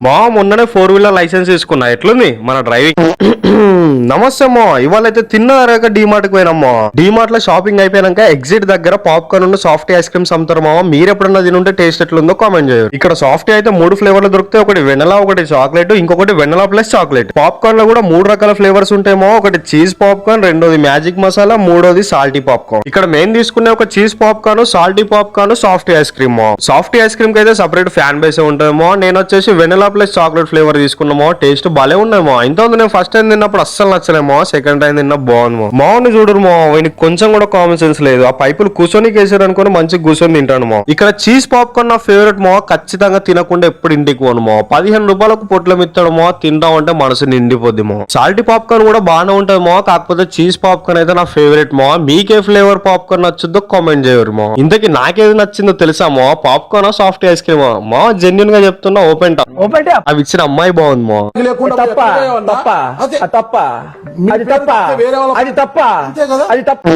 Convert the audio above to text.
మా మొన్ననే 4-వీలర్ లైసెన్స్ తీసుకున్నా. ఎట్లుంది మన డ్రైవింగ్? నమస్తే అమ్మా. ఇవాళ అయితే తిన్నదాక డీమార్ట్ కి పోయినమ్మా. డీమార్ట్ లో షాపింగ్ అయిపోయాక ఎగ్జిట్ దగ్గర పాప్కార్న్ సాఫ్ట్ ఐస్ క్రీమ్స్ అమ్ముతారు మామ. మీరు ఎప్పుడన్నా తినుంటే టేస్ట్ ఎట్లుందో కామెంట్ చేయరు. ఇక్కడ సాఫ్ట్ అయితే 3 ఫ్లేవర్లు దొరుకుతాయి. ఒకటి వెనలా, ఒకటి చాక్లెట్, ఇంకొకటి వెనలా ప్లస్ చాక్లెట్. పాప్కార్న్ లో కూడా 3 రకాల ఫ్లేవర్స్ ఉంటాయేమో. ఒకటి చీజ్ పాప్కార్న్, రెండోది మ్యాజిక్ మసాలా, మూడోది సాల్టీ పాప్కార్న్. ఇక్కడ మేము తీసుకునే ఒక cheese popcorn, salty popcorn, soft ice cream. Soft ice cream కి అయితే సపరేట్ ఫ్యాన్ బేస్ ఉంటుందేమో. నేను వచ్చేసి వెనలా ప్లస్ చాక్లెట్ ఫ్లేవర్ తీసుకున్నామో. టేస్ట్ భలే ఉన్నాయేమో. ఇంతకుముందు నేను ఫస్ట్ టైం తిన్నప్పుడు అస్సలు నచ్చలేమో. సెకండ్ టైం తిన్నా బాగుంది. మావుని చూడరు మో, వీనికి కొంచెం కూడా కామన్ సెన్స్ లేదు. ఆ పైపులు కూర్చొని కేసారు అనుకుని మంచిగా కూర్చొని తింటాను మో. ఇక్కడ చీజ్ పాప్కార్న్ నా ఫేవరెట్ మో. ఖచ్చితంగా తినకుండా ఎప్పుడు ఇంటికి పోను మో. 15 రూపాయలకు పొట్లం ఇస్తాడు మో. తింటాం అంటే మనసు నిండిపోద్ది మో. సాల్టీ పాప్కార్న్ కూడా బాగానే ఉంటది మో. కాకపోతే చీజ్ పాప్కార్న్ అయితే నా ఫేవరెట్ మో. మీకే ఫ్లేవర్ పాప్కార్న్ నచ్చుద్దో కామెంట్ చేయరు మో. ఇంతకీ నాకేది నచ్చిందో తెలుసా మో? పాప్కార్న్ సాఫ్ట్ ఐస్ క్రీమ్ మో. జెన్యున్ గా చెప్తున్నా. ఓపెన్ టాప్ అవి ఇచ్చిన అమ్మాయి బాగుంది మో. తప్ప అది తప్ప అది తప్ప అది తప్ప